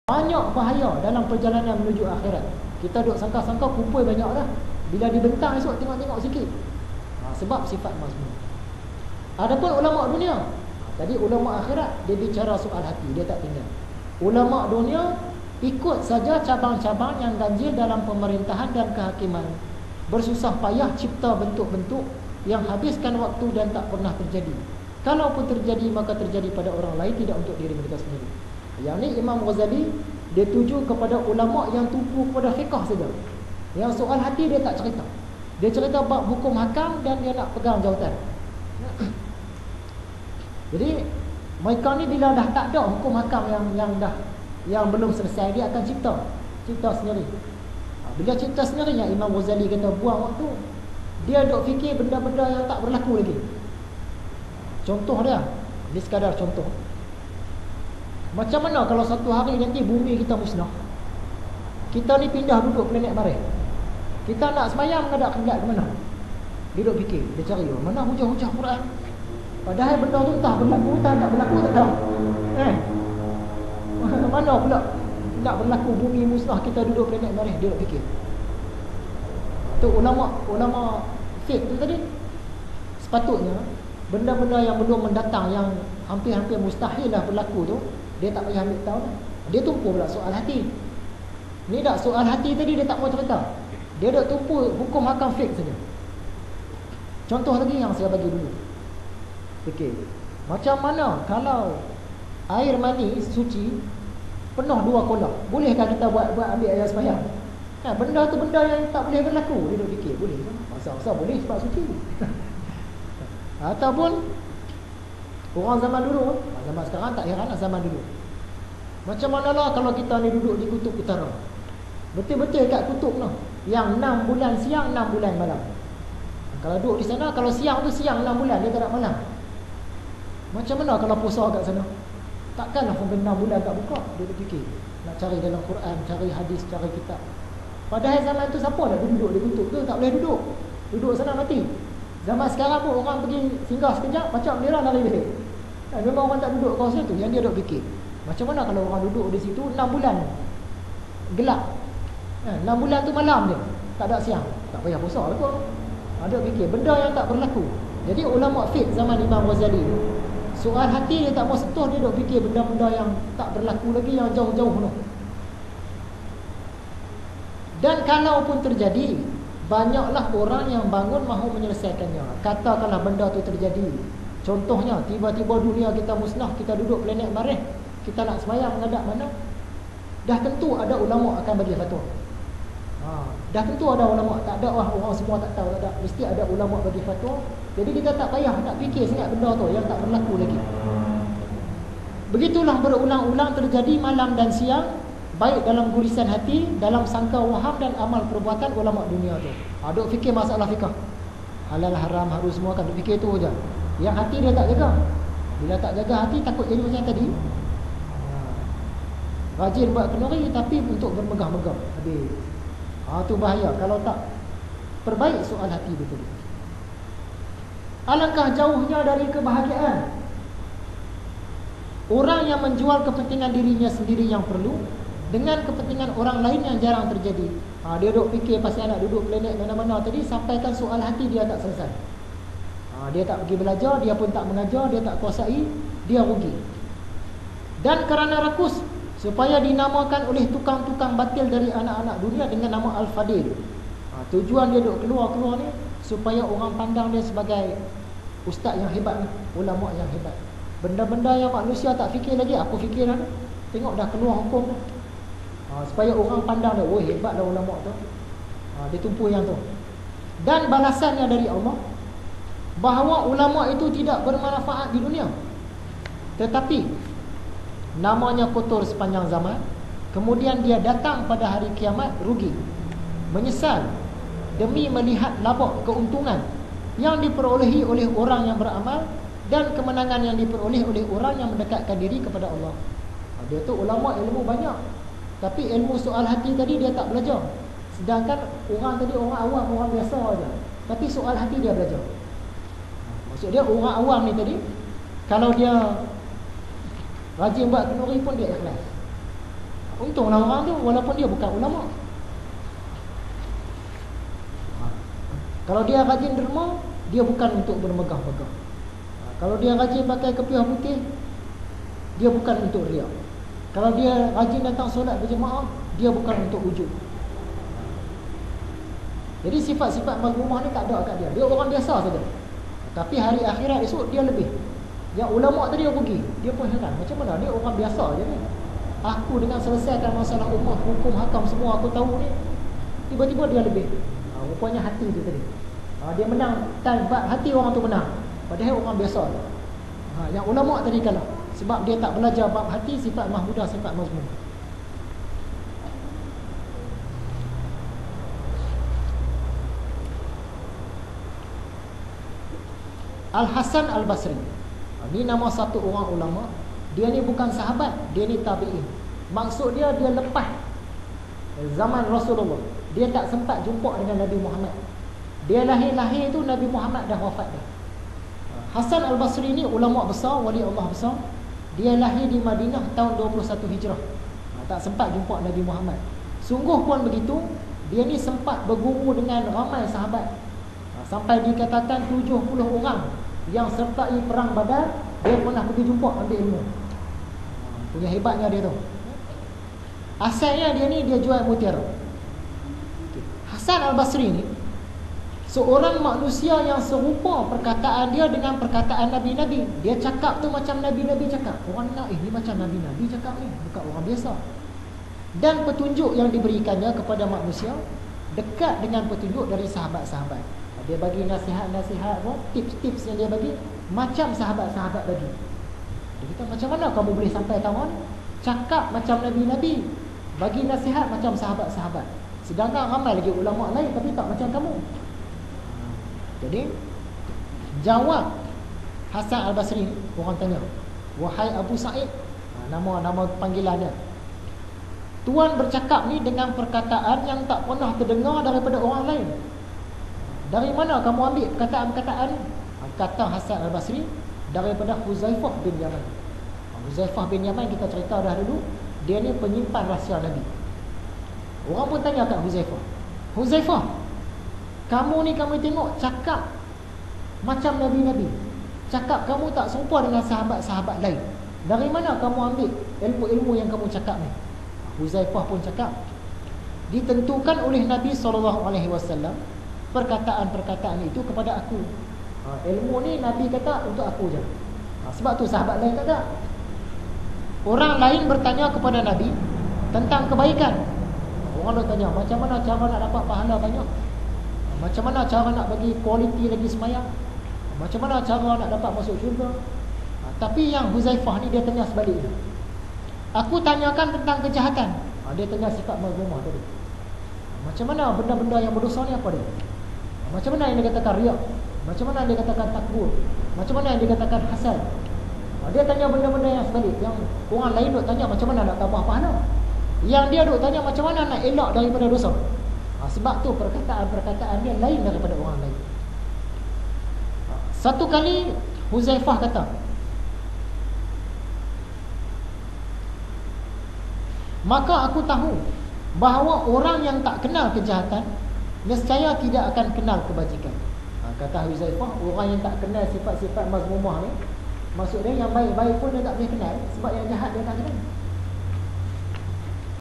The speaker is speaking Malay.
Banyak bahaya dalam perjalanan menuju akhirat. Kita duk sangka-sangka kumpul banyak dah. Bila dibentang esok tengok-tengok sikit. Sebab sifat mazmum. Adapun ulama dunia, tadi ulama akhirat dia bicara soal hati, dia tak tinggal. Ulama dunia ikut saja cabang-cabang yang ganjil dalam pemerintahan dan kehakiman. Bersusah payah cipta bentuk-bentuk yang habiskan waktu dan tak pernah terjadi. Kalaupun terjadi, maka terjadi pada orang lain, tidak untuk diri mereka sendiri. Yang ni Imam Ghazali dia tuju kepada ulama yang tumpu kepada fiqh saja. Yang soal hati dia tak cerita. Dia cerita bab hukum hakam dan dia nak pegang jawatan. Jadi mereka ni bila dah tak ada hukum hakam yang belum selesai, dia akan cipta sendiri. Bila cipta sendiri, yang Imam Ghazali kata buang waktu, dia duk fikir benda-benda yang tak berlaku lagi. Contoh dia, ini sekadar contoh. Macam mana kalau satu hari nanti bumi kita musnah, kita ni pindah duduk planet Marikh, kita nak sembahyang menghadap kiblat ke mana? Dia duk fikir, dia cari mana hujah-hujah Quran. Padahal benda tu entah berlaku tak berlaku tak tahu. Mana pula nak berlaku bumi musnah kita duduk planet Marikh, dia duk fikir. Tu ulama fiqh tu tadi, sepatutnya benda-benda yang belum mendatang, yang hampir-hampir mustahil lah berlaku tu, dia tak payah ambil tahu dah. Dia tumpu pula soal hati. Ni dah soal hati tadi dia tak mau cerita. Dia dah tumpu hukum hakam fiqh saja. Contoh lagi yang saya bagi dulu. Fikir, macam mana kalau air mani suci penuh 2 kolam, bolehkah kita buat ambil air sembahyang? Benda tu benda yang tak boleh berlaku. Dia duk fikir, boleh. Asal boleh sebab suci. Ataupun orang zaman dulu, zaman sekarang tak heran lah, zaman dulu. Macam manalah kalau kita ni duduk di kutub utara, betul-betul kat kutub noh, yang 6 bulan siang, 6 bulan malam. Kalau duduk di sana, kalau siang tu siang 6 bulan, dia tak ada malam. Macam mana kalau puasa kat sana? Takkanlah sampai 6 bulan tak buka. Dia fikir, nak cari dalam Quran, cari hadis, cari kitab. Padahal zaman tu siapa nak duduk di kutub tu? Tak boleh duduk. Duduk sana mati. Zaman sekarang pun orang pergi singgah sekejap, macam merah lari balik. Memang orang tak duduk kawasan tu. Yang dia duduk fikir, macam mana kalau orang duduk di situ 6 bulan gelap, 6 bulan tu malam dia, tak ada siang, tak payah puasa lah pun. Ada fikir benda yang tak berlaku. Jadi ulama fiqh zaman Imam Ghazali, soal hati dia tak mau sentuh. Dia duk fikir benda-benda yang tak berlaku lagi, yang jauh-jauh tu. Dan kalaupun terjadi, banyaklah orang yang bangun mahu menyelesaikannya. Katakanlah benda tu terjadi, contohnya tiba-tiba dunia kita musnah, kita duduk planet Marikh, kita nak sembahyang menghadap mana? Dah tentu ada ulama akan bagi fatwa. Dah tentu ada ulama. Tak ada orang semua tak tahu, tak ada. Mesti ada ulama bagi fatwa. Jadi kita tak payah nak fikir sangat benda tu yang tak berlaku lagi. Begitulah berulang-ulang terjadi malam dan siang, baik dalam gurisan hati, dalam sangka waham dan amal perbuatan ulama dunia tu. Duk fikir masalah fiqh, halal haram harus semua kan, duk fikir tu je. Yang hati dia tak jaga. Bila tak jaga hati, takut jadi macam tadi. Rajin buat kenduri tapi untuk bermegah-megah. Habis. Tu bahaya kalau tak perbaik soal hati betul. Alangkah jauhnya dari kebahagiaan orang yang menjual kepentingan dirinya sendiri yang perlu dengan kepentingan orang lain yang jarang terjadi. Dia duk fikir pasal nak duduk planet mana-mana tadi, sampaikan soal hati dia tak selesai. Dia tak pergi belajar, dia pun tak mengajar, dia tak kuasai, dia rugi. Dan kerana rakus, supaya dinamakan oleh tukang-tukang batil dari anak-anak dunia dengan nama Al-Fadil. Tujuan dia duk keluar-keluar ni supaya orang pandang dia sebagai ustaz yang hebat ni, ulama yang hebat. Benda-benda yang manusia tak fikir lagi, aku fikir dah. Tengok dah keluar hukum dah. Supaya orang pandang dia, oh hebat dah ulama tu. Dia tumpu yang tu. Dan balasannya dari Allah, bahawa ulama itu tidak bermanfaat di dunia, tetapi namanya kotor sepanjang zaman. Kemudian dia datang pada hari kiamat rugi, menyesal demi melihat labak keuntungan yang diperolehi oleh orang yang beramal dan kemenangan yang diperoleh oleh orang yang mendekatkan diri kepada Allah. Dia tu ulama ilmu banyak, tapi ilmu soal hati tadi dia tak belajar. Sedangkan orang tadi orang awam, orang biasa aja, tapi soal hati dia belajar. Maksud dia orang awam ni tadi, kalau dia rajin buat kenduri pun dia ikhlas. Untunglah orang tu walaupun dia bukan ulama. Kalau dia rajin derma, dia bukan untuk bermegah-megah. Kalau dia rajin pakai kepiah putih, dia bukan untuk riak. Kalau dia rajin datang solat berjemaah, dia bukan untuk wujud. Jadi sifat-sifat mazmumah ni tak ada kat dia. Dia orang biasa saja. Tapi hari akhirat esok dia lebih. Yang ulama tadi dia pergi, dia pun heran, macam mana dia orang biasa je ni. Aku dengan selesaikan masalah ummah, hukum, hakam semua aku tahu ni, tiba-tiba dia lebih. Rupanya hati tu tadi. Dia menang bab hati orang tu menang. Padahal orang biasa. Yang ulama tadi kalah sebab dia tak belajar bab hati, sifat mahmudah, sifat mazmum. Al-Hasan Al-Basri, ni nama satu orang ulama. Dia ni bukan sahabat, dia ni tabi'in. Maksud dia lepas zaman Rasulullah. Dia tak sempat jumpa dengan Nabi Muhammad. Dia lahir tu Nabi Muhammad dah wafat dah. Hasan Al-Basri ni ulama besar, wali Allah besar. Dia lahir di Madinah tahun 21 Hijrah. Tak sempat jumpa Nabi Muhammad. Sungguh pun begitu, dia ni sempat berguru dengan ramai sahabat. Sampai dikatakan 70 orang yang sertai perang Badar, dia pernah pergi jumpa ambil ilmu. Punya hebatnya dia tu. Asalnya dia ni dia jual mutiara. Hasan Al-Basri ni seorang manusia yang serupa perkataan dia dengan perkataan Nabi-Nabi. Dia cakap tu macam Nabi-Nabi cakap. Orang nak, ni macam Nabi-Nabi cakap ni, bukan orang biasa. Dan petunjuk yang diberikannya kepada manusia dekat dengan petunjuk dari sahabat-sahabat. Dia bagi nasihat-nasihat, tips-tips yang dia bagi macam sahabat-sahabat bagi. Dia kata, macam mana kamu boleh sampai tahun cakap macam Nabi-Nabi, bagi nasihat macam sahabat-sahabat, sedangkan ramai lagi ulama lain tapi tak macam kamu. Jadi jawab Hasan Al-Basri, orang tanya, wahai Abu Sa'id, nama panggilan dia. Tuan bercakap ni dengan perkataan yang tak pernah terdengar daripada orang lain. Dari mana kamu ambil perkataan-perkataan ni? Kata Hasan Al-Basri, daripada Huzaifah bin Yaman. Huzaifah bin Yaman kita cerita dah dulu, dia ni penyimpan rahsia Nabi. Orang pun tanya kat Huzaifah, Huzaifah, kamu ni kami tengok cakap macam Nabi-Nabi, cakap kamu tak serupa dengan sahabat-sahabat lain. Dari mana kamu ambil ilmu-ilmu yang kamu cakap ni? Huzaifah pun cakap, ditentukan oleh Nabi SAW perkataan-perkataan itu kepada aku. Ilmu ni Nabi kata untuk aku je. Sebab tu sahabat lain tak ada. Orang lain bertanya kepada Nabi tentang kebaikan. Orang lain tanya, macam mana cara nak dapat pahala banyak? Macam mana cara nak bagi kualiti lagi semayang? Macam mana cara nak dapat masuk syurga? Tapi yang Huzaifah ni dia tanya sebaliknya. Aku tanyakan tentang kejahatan. Dia tanya sifat mazmumah tadi. Macam mana benda-benda yang berdosa ni apa dia? Macam mana yang dikatakan riak? Macam mana yang dikatakan takbur? Macam mana yang dikatakan hasad? Dia tanya benda-benda yang sebalik. Yang orang lain duk tanya macam mana nak tambah pahala. Yang dia duk tanya macam mana nak elak daripada dosa. Sebab tu perkataan-perkataan dia lain daripada orang lain. Satu kali Huzaifah kata, maka aku tahu bahawa orang yang tak kenal kejahatan nescaya tidak akan kenal kebajikan. Kata Huzaifah, orang yang tak kenal sifat-sifat mazmumah ni, maksud dia yang baik-baik pun dia tak boleh kenal, sebab yang jahat dia tak kenal.